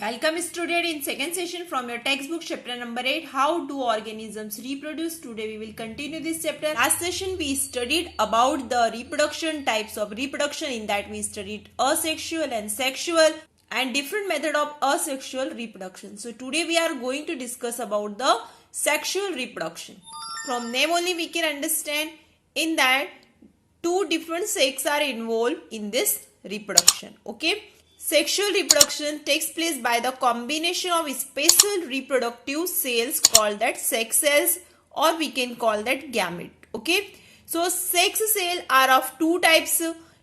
Welcome student in second session from your textbook chapter number 8, how do organisms reproduce. Today we will continue this chapter. Last session we studied about the reproduction, types of reproduction. In that we studied asexual and sexual and different method of asexual reproduction. So today we are going to discuss about the sexual reproduction. From name only we can understand in that two different sexes are involved in this reproduction. Okay. Sexual reproduction takes place by the combination of special reproductive cells called that sex cells, or we can call that gamete. Okay. So sex cells are of two types,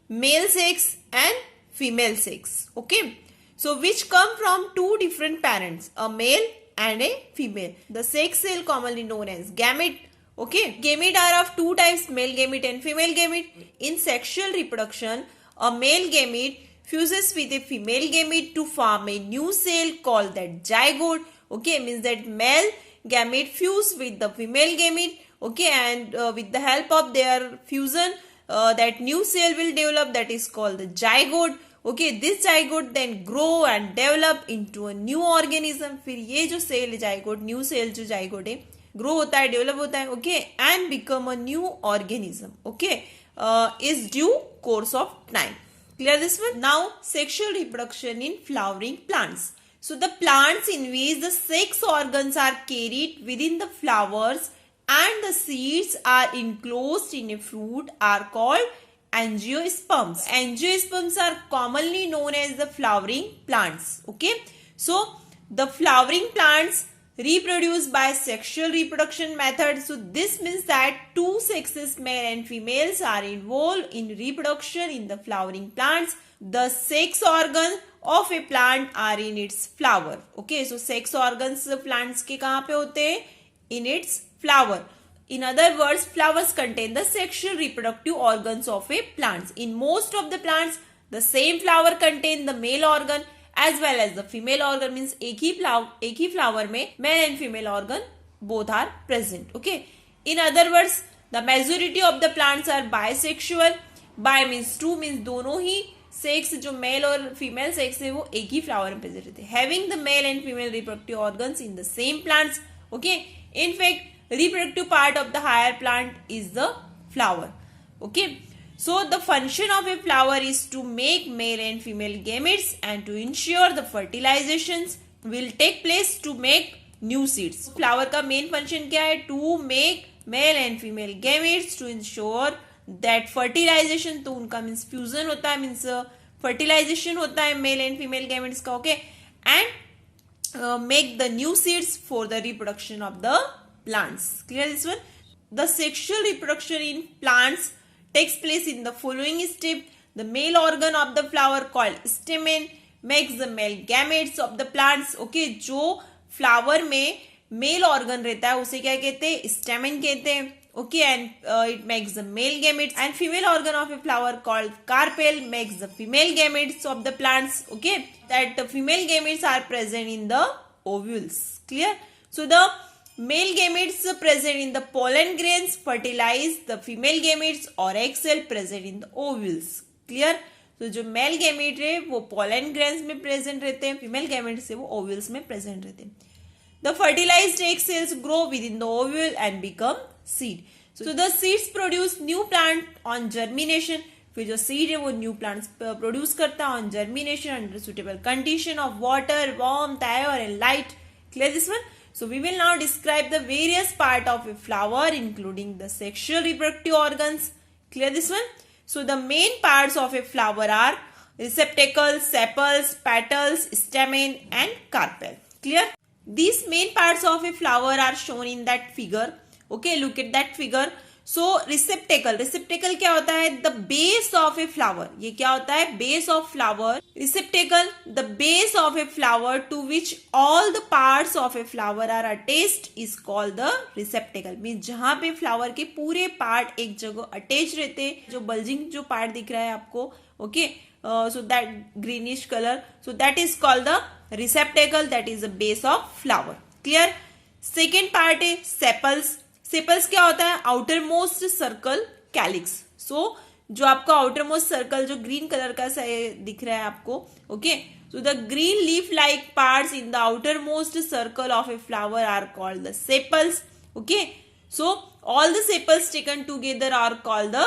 male sex and female sex. Okay. So which come from two different parents, a male and a female. The sex cell commonly known as gamete. Okay. Gamete are of two types, male gamete and female gamete. In sexual reproduction, a male gamete fuses with a female gamete to form a new cell called that zygote. Okay, means that male gamete fuse with the female gamete. Okay, and with the help of their fusion, that new cell will develop, that is called the zygote. Okay, this zygote then grow and develop into a new organism. फिर ये जो cell zygote, new cell जो zygote है, grow होता है, develop होता है. Okay, and become a new organism. Okay, is due course of time. Clear this one? Now, sexual reproduction in flowering plants. So, the plants in which the sex organs are carried within the flowers and the seeds are enclosed in a fruit are called angiosperms. Angiosperms are commonly known as the flowering plants. Okay. So, the flowering plants reproduce by sexual reproduction method. So this means that two sexes, male and females, are involved in reproduction in the flowering plants. The sex organ of a plant are in its flower. Okay, so sex organs plants के कहाँ पे होते हैं? In its flower. In other words, flowers contain the sexual reproductive organs of a plants. In most of the plants, the same flower contain the male organ as well as the female organ. Means एक ही flower में male and female organ both are present. Okay. In other words, the majority of the plants are bisexual. Bi means two, means दोनों ही sex जो male और female sex है वो एक ही flower में present रहते हैं. Having the male and female reproductive organs in the same plants. Okay. In fact, reproductive part of the higher plant is the flower. Okay. So, the function of a flower is to make male and female gametes and to ensure the fertilizations will take place to make new seeds. Flower का main function क्या है? To make male and female gametes to ensure that fertilization, तो उनका means fusion होता है, means fertilization होता है male and female gametes का. Okay, and make the new seeds for the reproduction of the plants. Clear this one? The sexual reproduction in plants takes place in the following step. The male organ of the flower called stamen makes the male gametes of the plants. Okay, जो flower में male organ रहता है उसे क्या कहते हैं? Stamen कहते हैं. Okay, and it makes the male gametes, and female organ of a flower called carpel makes the female gametes of the plants. Okay, that the female gametes are present in the ovules. Clear? So the male gametes present in the pollen grains fertilize the female gametes or egg cell present in the ovules. Clear? So जो male gamete है वो pollen grains में present रहते हैं, female gametes है वो ovules में present रहते हैं. The fertilized egg cells grow within the ovule and become seed. So the seeds produce new plant on germination. फिर जो seed है वो new plants produce करता है on germination under suitable condition of water, warmth, air and light. Clear this one? So we will now describe the various part of a flower including the sexual reproductive organs. Clear this one? So the main parts of a flower are receptacles, sepals, petals, stamen and carpel. Clear? These main parts of a flower are shown in that figure. Okay, look at that figure. So receptacle क्या होता है? The base of a flower. ये क्या होता है? Base of flower. Receptacle, the base of a flower to which all the parts of a flower are attached is called the receptacle. Means जहाँ पे flower के पूरे part एक जगह attached रहते हैं, जो bulging जो part दिख रहा है आपको, okay, so that greenish color, so that is called the receptacle, that is the base of flower. Clear? Second part है sepals. सेपल्स क्या होता है? Outermost circle calyx. So जो आपका आउटर मोस्ट सर्कल जो ग्रीन कलर का दिख रहा है आपको, okay, So the green leaf-like parts in the outermost circle of a flower are called the sepals. Okay, so all the sepals taken together are called the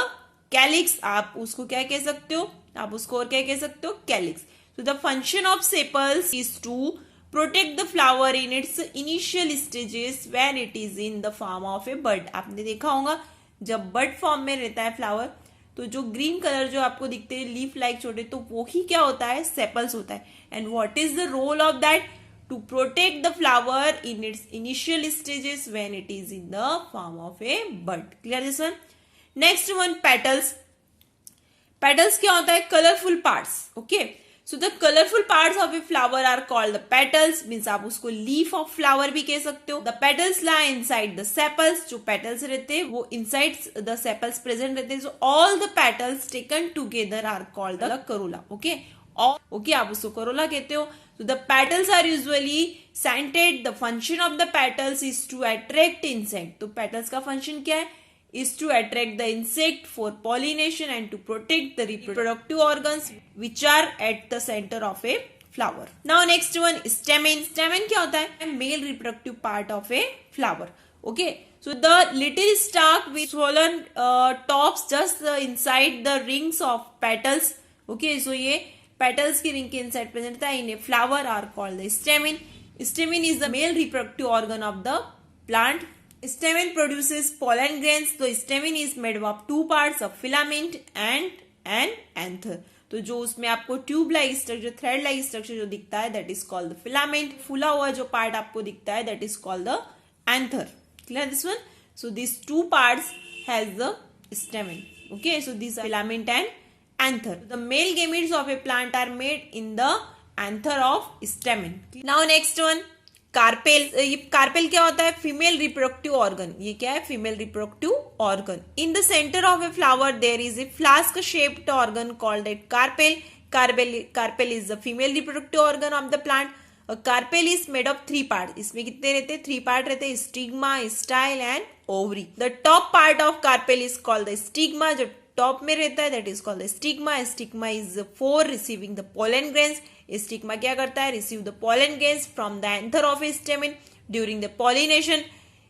calyx. आप उसको क्या कह सकते हो, आप उसको और क्या कह सकते हो, calyx. So the function of sepals is to protect the flower in its initial stages when it is in the form of a bud. आपने देखा होगा जब बड फॉर्म में रहता है फ्लावर, तो जो ग्रीन कलर जो आपको दिखते हैं लीफ लाइक छोटे, तो वो ही क्या होता है, सेपल्स होता है. And what is the role of that, to protect the flower in its initial stages when it is in the form of a bud. Clear this one. Next one, petals. Petals क्या होता है, colourful parts. Okay, so the colourful parts of a flower are called the petals. Means आप उसको leaf of flower भी कह सकते हो. The petals lie inside the sepals. जो पेटल्स रहते हैं वो इनसाइड द सेपल्स प्रेजेंट रहते हैं. So all the petals taken together are called the corolla. Okay, okay, आप उसको करोला कहते हो. So the petals are usually scented. The function of the petals is to attract insect. तो petals का function क्या है, is to attract the insect for pollination and to protect the reproductive organs which are at the center of a flower. Now next one, stamen. Stamen क्या होता है, male reproductive part of a flower. Okay, so the little stalk with swollen tops just inside the rings of petals. Okay, so ये petals की ring के inside present था in a flower are called the stamen. Stamen is the male reproductive organ of the plant. Stamen produces pollen grains. तो stamen is made of two parts, of filament and an anther. तो जो उसमें आपको tube like structure, thread like structure जो दिखता है, that is called the filament. फूला हुआ जो पार्ट आपको दिखता है, that is called the anther. Clear this one. So this two parts has the stamen. Okay, so these are filament and anther. The male gametes of a plant are made in the anther of stamen. Now next one, carpel. ये carpel क्या होता है, female reproductive organ. ये क्या है, female reproductive organ. In the centre of a flower there is a flask shaped organ called at carpel. Carpel is the female reproductive organ of the plant. Carpel is made of three part. इसमें कितने रहते हैं, three part रहते हैं, stigma, style and ovary. The top part of carpel is called the stigma. जो top में रहता है, that is called the stigma. Stigma is for receiving the pollen grains. Stigma क्या करता है, receive the pollen grains from the anther of A stamen during the pollination.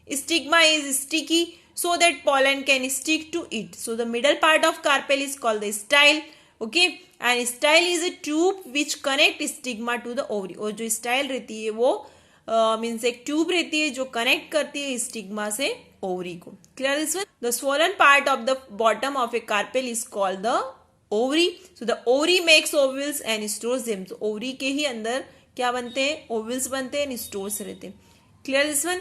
Stigma is sticky so that pollen can stick to it. So the middle part of carpel is called the style. Okay, and style is a tube which connect stigma to the ovary. और जो style रहती है वो means एक tube रहती है जो connect करती है स्टिग्मा से ओवरी को. Clear this one. The swollen part of the bottom of A carpel is called the ovary. So the ovary makes vowels and stores them. तो ओवरी के ही अंदर क्या बनते हैं, ओवल्स बनते हैं एंड स्टोर्स रहते हैं. Clear this one.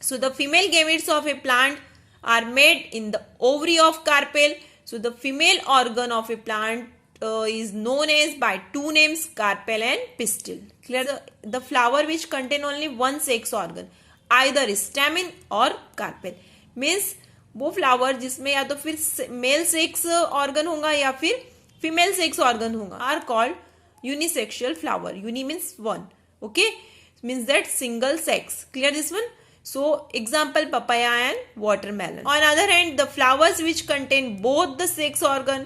So the female gametes of a plant are made in the ovary of carpel. So the female organ of a plant is known as by two names, carpel and pistil. Clear? The flower which contain only one sex organ, either stamen or carpel. Means वो flower जिसमें या तो फिर male sex organ होगा या फिर female sex organ होगा, are called unisexual flower. Uni means one. Okay, means that single sex. Clear this one. So example, papaya and watermelon. On other hand, the flowers which contain both the sex organ,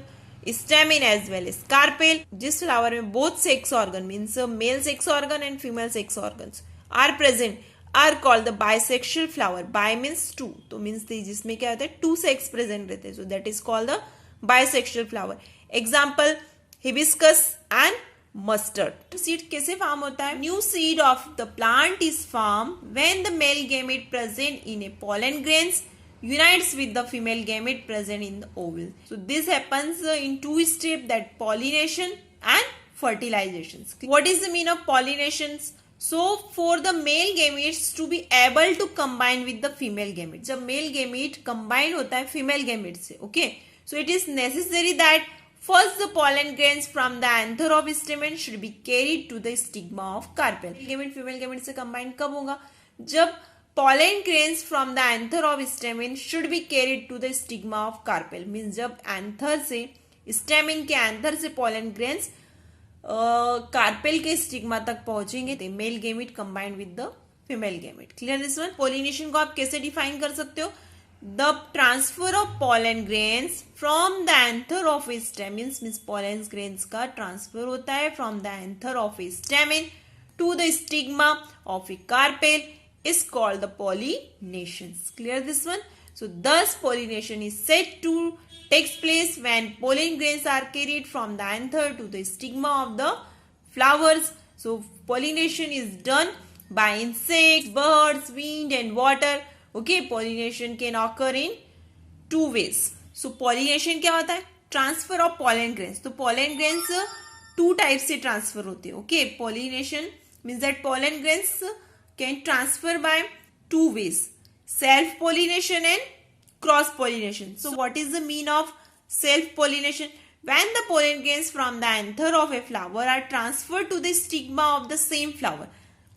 stamen as well as carpel, जिस flower में both sex organ means male sex organ and female sex organs are present, are called the bisexual flower. Bi means two, तो means जिसमें क्या होता है, two sex present रहते हैं. So that is called the bisexual flower. Example, hibiscus and mustard. Seed कैसे farm होता है? New seed of the plant is formed when the male gamete present in a pollen grains unites with the female gamete present in the ovule. So this happens in two steps, that pollination and fertilization. What is the meaning of pollinations? So for the male gametes to be able to combine with the female gamete. जब male gamete combine होता है female gamete से, okay? So it is necessary that first, the pollen grains from the anther of stamen should be carried to the stigma of carpel. Gamete female gamete से combine कब होगा? जब pollen grains from the anther of stamen should be carried to the stigma of carpel. Means जब anther से stamen के anther से pollen grains carpel के stigma तक पहुंचेंगे, तो male gamete combined with the female gamete. Clear this one? Pollination को आप कैसे define कर सकते हो? the transfer of pollen grains from the anther of a stem means pollen grains का transfer होता है from the anther of a stamen to the stigma of a carpel is called the pollination. Clear this one? So thus pollination is said to takes place when pollen grains are carried from the anther to the stigma of the flowers. So pollination is done by insects, birds, wind and water. Okay, pollination can occur in two ways. So pollination क्या होता है? Transfer of pollen grains. तो pollen grains two types से transfer होते हैं. Okay, pollination means that pollen grains can transfer by two ways: self pollination and cross pollination. So what is the mean of self pollination? When the pollen grains from the anther of a flower are transferred to the stigma of the same flower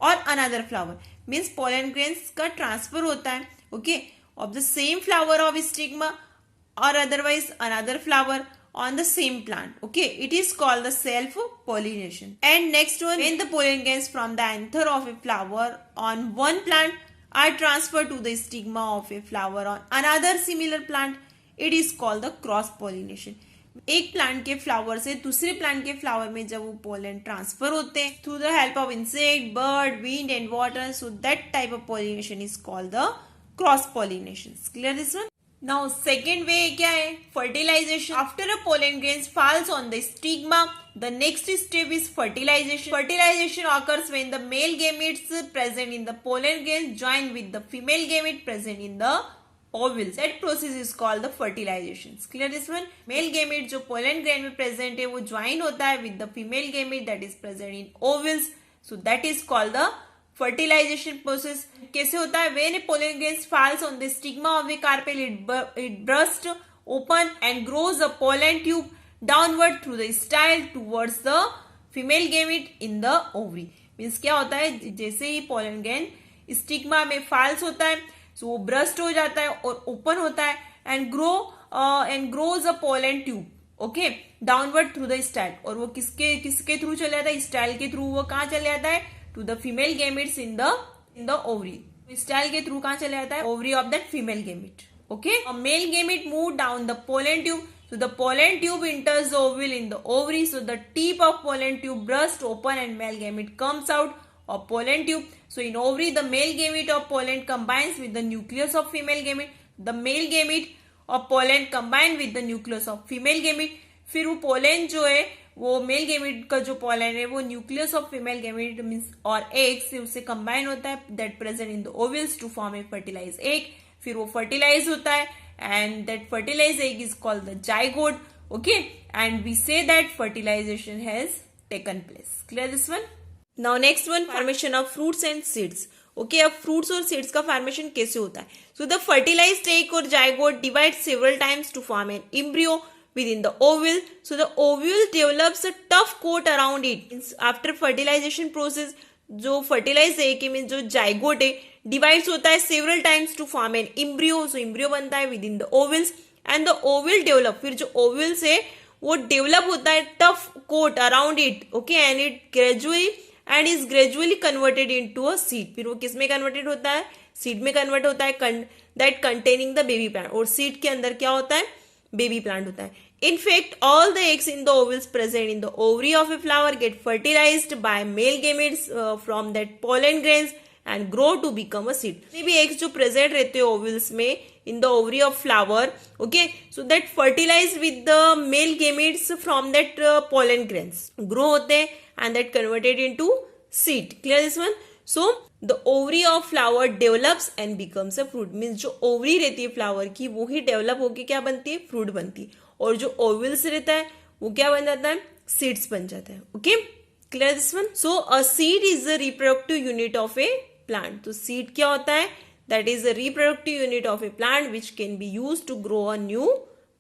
or another flower, means pollen grains का transfer होता है, okay, of the same flower of stigma or otherwise another flower on the same plant. Okay, it is called the self pollination. And next one, when the pollen grains from the anther of a flower on one plant are transferred to the stigma of a flower on another similar plant, it is called the cross pollination. एक plant के flower से दूसरे plant के flower में जब वो pollen transfer होते हैं through the help of insect, bird, wind and water, so that type of pollination is called the cross pollination. Clear this one? Now second way क्या है? Fertilization. After a pollen grains falls on the stigma, the next step is fertilization. Fertilization occurs when the male gametes present in the pollen grains join with the female gamete present in the ovules. That process is called the fertilization. Clear this one? Male gamete जो pollen grain में present है वो join होता है with the female gamete that is present in ovules. So that is called the fertilization process. कैसे होता है? When a pollen grain falls on the stigma of a carpel, it bursts open and grows a pollen tube downward through the style towards the female gamete in the ovary. Means क्या होता है? जैसे ही pollen grain stigma में falls होता है, so वो burst हो जाता है और ओपन होता है and grows a pollen tube, okay, downward through the style. और वो किसके थ्रू चले जाता है? स्टाइल के थ्रू वो कहाँ चले जाता है? To the female gametes in the ovary. Style के थ्रू कहाँ चले जाता है? Ovary of that female gamete. Okay, a male gamete move down the pollen tube, so the pollen tube enters the ovule in the ovary, so the tip of pollen tube bursts open and male gamete comes out of pollen tube. So in ovary the male gamete of pollen combines with the nucleus of female gamete. The male gamete of pollen combine with the nucleus of female gamete. फिर वो pollen जो है वो male gamete का जो pollen है वो nucleus of female gamete means और एग से उससे कंबाइन होता है that present in the ovules to form a fertilize egg. फिर वो फर्टिलाइज होता है and that fertilized egg is called the zygote. Okay, and we say that fertilization has taken place. Clear this one? Now next one, formation of fruits and seeds. Okay, अब fruits और seeds का formation कैसे होता है? So the fertilized egg or zygote divides several times to form an embryo within the ovule. So the ovule develops a tough coat around it. After fertilization process, जो fertilize egg के में जो zygote है divides होता है several times to form an embryo. So embryo बनता है within the ovules and the ovule develop. फिर जो ओवल्स है वो डेवलप होता है tough coat around it. Okay, and it gradually is gradually converted into a seed. फिर वो किस में कन्वर्टेड होता है? सीड में कन्वर्ट होता है that containing the baby plant. और सीड के अंदर क्या होता है? बेबी प्लांट होता है. In fact, all the eggs in the ovules present in the ovary of a flower get fertilized by male gametes from that pollen grains and grow to become a seed. जितने भी eggs जो present रहते हैं ovules में in the ovary of flower, okay, so that fertilized with the male gametes from that pollen grains grow होते हैं and that converted into seed. Clear this one? So the ovary of flower develops and becomes a fruit. Means जो ovary रहती है flower की वो ही develop होके क्या बनती है? fruit बनती है. और जो ओवल्स रहता है वो क्या बन जाता है? सीड्स बन जाता है. Okay, clear this one? So a seed is the reproductive unit of a plant. तो सीड क्या होता है? That is the reproductive unit of a plant which can be use to grow a new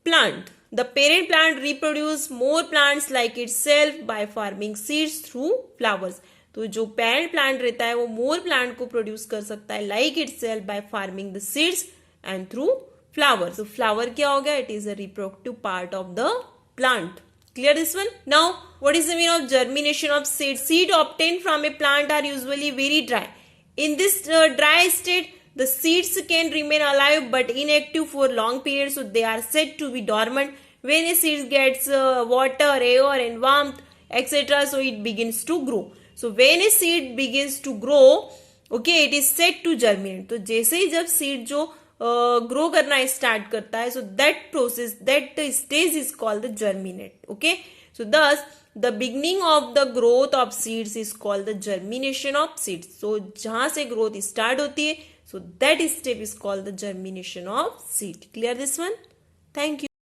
plant. The parent plant reproduce more plants like itself by forming seeds through flowers. तो जो parent plant रहता है वो मोर plant को produce कर सकता है like itself by forming the seeds and through flower. So flower क्या हो गया? It is a reproductive part of the plant. Clear this one? Now what is the meaning of germination of seed? Seed obtained from a plant are usually very dry. In this dry state the seeds can remain alive but inactive for long periods, so they are said to be dormant. When a seed gets water, air and warmth, etc., so it begins to grow. So when a seed begins to grow, okay, it is said to germinate. तो जैसे ही जब seed जो grow करना start करता है, so that process, that stage is called the germinate. Okay, so thus the beginning of the growth of seeds is called the germination of seeds. So जहां से growth start होती है, so that step is called the germination of seed. Clear this one? Thank you.